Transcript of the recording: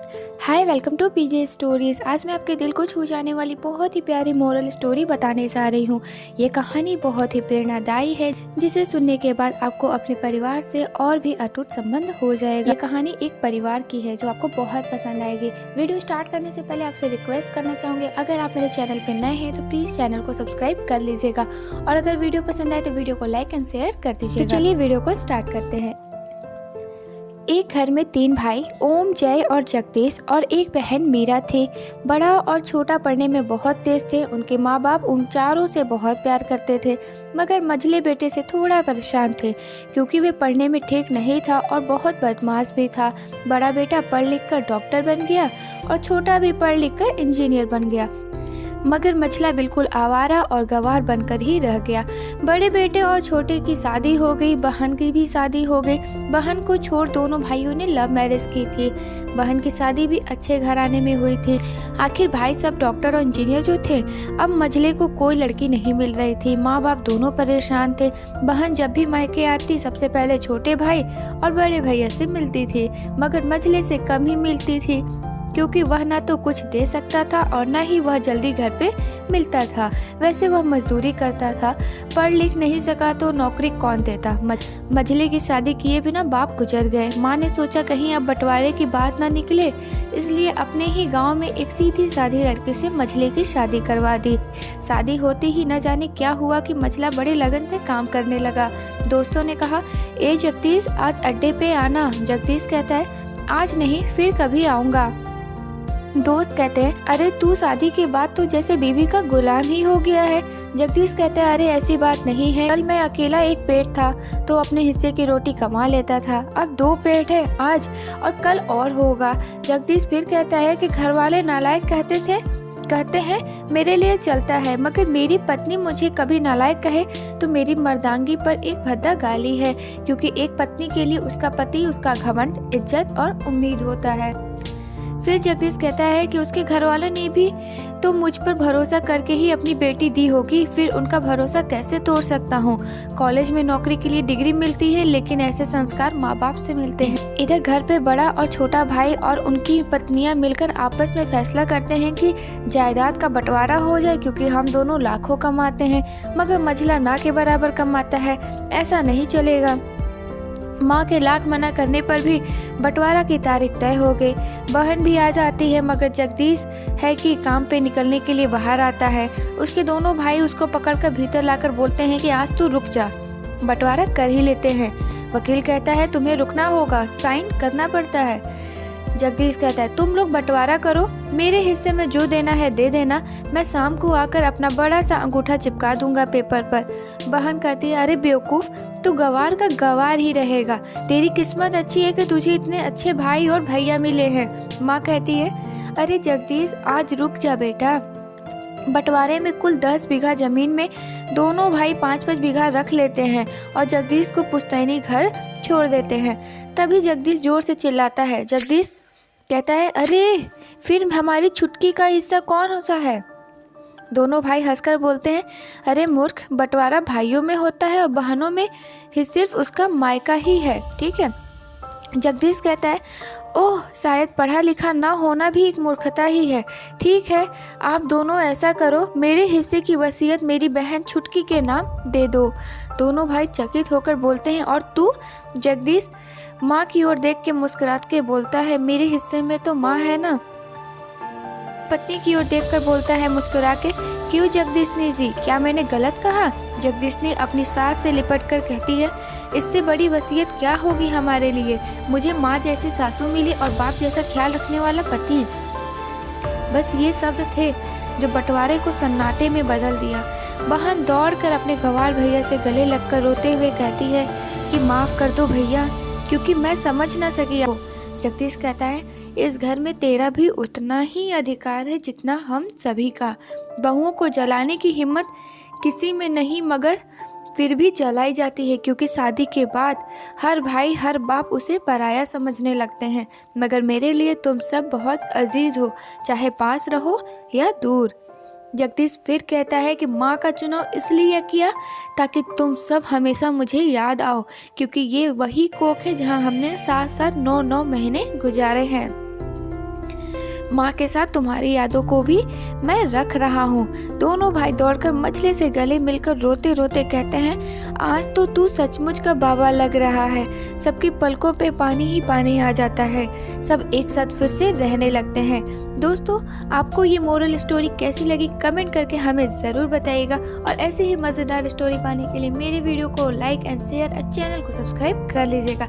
Hi, welcome to PJ stories. आज मैं आपके दिल को छू जाने वाली बहुत ही प्यारी मोरल स्टोरी बताने जा रही हूँ। ये कहानी बहुत ही प्रेरणादायी है, जिसे सुनने के बाद आपको अपने परिवार से और भी अटूट संबंध हो जाएगा। ये कहानी एक परिवार की है जो आपको बहुत पसंद आएगी। वीडियो स्टार्ट करने से पहले आपसे रिक्वेस्ट करना चाहूँगी, अगर आप मेरे चैनल पर नए हैं तो प्लीज़ चैनल को सब्सक्राइब कर लीजिएगा और अगर वीडियो पसंद आए तो वीडियो को लाइक एंड शेयर कर दीजिएगा। तो चलिए वीडियो को स्टार्ट करते हैं। एक घर में 3 भाई ओम, जय और जगदीश और एक बहन मीरा थे। बड़ा और छोटा पढ़ने में बहुत तेज थे। उनके माँ बाप उन चारों से बहुत प्यार करते थे, मगर मझले बेटे से थोड़ा परेशान थे क्योंकि वे पढ़ने में ठीक नहीं था और बहुत बदमाश भी था। बड़ा बेटा पढ़ लिख कर डॉक्टर बन गया और छोटा भी पढ़ लिख कर इंजीनियर बन गया, मगर मझला बिल्कुल आवारा और गंवार बनकर ही रह गया। बड़े बेटे और छोटे की शादी हो गई, बहन की भी शादी हो गई। बहन को छोड़ दोनों भाइयों ने लव मैरिज की थी। बहन की शादी भी अच्छे घराने में हुई थी। आखिर भाई सब डॉक्टर और इंजीनियर जो थे, अब मझले को कोई लड़की नहीं मिल रही थी। माँ बाप दोनों परेशान थे। बहन जब भी मायके आती सबसे पहले छोटे भाई और बड़े भैया से मिलती थी, मगर मझले से कम ही मिलती थी क्योंकि वह ना तो कुछ दे सकता था और ना ही वह जल्दी घर पे मिलता था। वैसे वह मजदूरी करता था, पढ़ लिख नहीं सका तो नौकरी कौन देता। मझले की शादी किए बिना बाप गुजर गए। माँ ने सोचा कहीं अब बंटवारे की बात ना निकले, इसलिए अपने ही गांव में एक सीधी साधी लड़के से मझले की शादी करवा दी। शादी होते ही न जाने क्या हुआ कि मझला बड़े लगन से काम करने लगा। दोस्तों ने कहा, ए जगदीश, आज अड्डे पे आना। जगदीश कहता है, आज नहीं, फिर कभी आऊँगा। दोस्त कहते हैं, अरे तू शादी के बाद तो जैसे बीवी का गुलाम ही हो गया है। जगदीश कहते हैं, अरे ऐसी बात नहीं है, कल मैं अकेला एक पेट था तो अपने हिस्से की रोटी कमा लेता था, अब 2 पेट है, आज और कल और होगा। जगदीश फिर कहता है कि घर वाले नालायक कहते हैं मेरे लिए चलता है, मगर मेरी पत्नी मुझे कभी नालायक कहे तो मेरी मर्दांगी पर एक भद्दा गाली है, क्योंकि एक पत्नी के लिए उसका पति उसका घमंड, इज्जत और उम्मीद होता है। फिर जगदीश कहता है कि उसके घर वालों ने भी तो मुझ पर भरोसा करके ही अपनी बेटी दी होगी, फिर उनका भरोसा कैसे तोड़ सकता हूँ। कॉलेज में नौकरी के लिए डिग्री मिलती है, लेकिन ऐसे संस्कार माँ बाप से मिलते हैं। इधर घर पे बड़ा और छोटा भाई और उनकी पत्नियां मिलकर आपस में फैसला करते हैं कि जायदाद का बंटवारा हो जाए, क्योंकि हम दोनों लाखों कमाते हैं, मगर मझला ना के बराबर कमाता है, ऐसा नहीं चलेगा। माँ के लाख मना करने पर भी बंटवारा की तारीख तय हो गई। बहन भी आ जाती है, मगर जगदीश है कि काम पे निकलने के लिए बाहर आता है। उसके दोनों भाई उसको पकड़कर भीतर लाकर बोलते हैं कि आज तू रुक जा, बंटवारा कर ही लेते हैं। वकील कहता है, तुम्हें रुकना होगा, साइन करना पड़ता है। जगदीश कहता है, तुम लोग बंटवारा करो, मेरे हिस्से में जो देना है दे देना, मैं शाम को आकर अपना बड़ा सा अंगूठा चिपका दूंगा पेपर पर। बहन कहती है, अरे बेवकूफ, तू गवार का गवार ही रहेगा, तेरी किस्मत अच्छी है कि तुझे इतने अच्छे भाई और भैया मिले हैं। माँ कहती है, अरे जगदीश, आज रुक जा बेटा, बंटवारे में कुल 10 बीघा जमीन में दोनों भाई 5-5 बीघा रख लेते हैं और जगदीश को पुश्तैनी घर छोड़ देते हैं। तभी जगदीश जोर से चिल्लाता है। जगदीश कहता है, अरे फिर हमारी छुटकी का हिस्सा कौन सा है। दोनों भाई हंसकर बोलते हैं, अरे मूर्ख, बंटवारा भाइयों में होता है और बहनों में ही सिर्फ उसका मायका ही है, ठीक है। जगदीश कहता है, ओह, शायद पढ़ा लिखा ना होना भी एक मूर्खता ही है। ठीक है, आप दोनों ऐसा करो, मेरे हिस्से की वसीयत मेरी बहन छुटकी के नाम दे दो। दोनों भाई चकित होकर बोलते हैं, और तू? जगदीश माँ की ओर देख के मुस्कुरा के बोलता है, मेरे हिस्से में तो माँ है ना। पत्नी की ओर देखकर बोलता है मुस्कुरा के, क्यों जगदीशनी जी, क्या मैंने गलत कहा? जगदीशनी अपनी सास से लिपट कर कहती है, इससे बड़ी वसीयत क्या होगी हमारे लिए, मुझे माँ जैसी सासू मिली और बाप जैसा ख्याल रखने वाला पति। बस ये शब्द थे जो बंटवारे को सन्नाटे में बदल दिया। बहन दौड़कर अपने गंवार भैया से गले लगकर रोते हुए कहती है कि माफ़ कर दो भैया, क्योंकि मैं समझ ना सकी। जगदीश कहता है, इस घर में तेरा भी उतना ही अधिकार है जितना हम सभी का। बहुओं को जलाने की हिम्मत किसी में नहीं, मगर फिर भी जलाई जाती है, क्योंकि शादी के बाद हर भाई हर बाप उसे पराया समझने लगते हैं। मगर मेरे लिए तुम सब बहुत अजीज हो, चाहे पास रहो या दूर। जगदीश फिर कहता है कि माँ का चुनाव इसलिए किया ताकि तुम सब हमेशा मुझे याद आओ, क्योंकि ये वही कोख है जहाँ हमने साथ साथ 9-9 महीने गुजारे हैं। माँ के साथ तुम्हारी यादों को भी मैं रख रहा हूँ। दोनों भाई दौड़कर मछली से गले मिलकर रोते रोते कहते हैं, आज तो तू सचमुच का बाबा लग रहा है। सबकी पलकों पे पानी ही पानी आ जाता है। सब एक साथ फिर से रहने लगते हैं। दोस्तों, आपको ये मोरल स्टोरी कैसी लगी कमेंट करके हमें ज़रूर बताइएगा, और ऐसे ही मज़ेदार स्टोरी पाने के लिए मेरे वीडियो को लाइक एंड शेयर और चैनल को सब्सक्राइब कर लीजिएगा।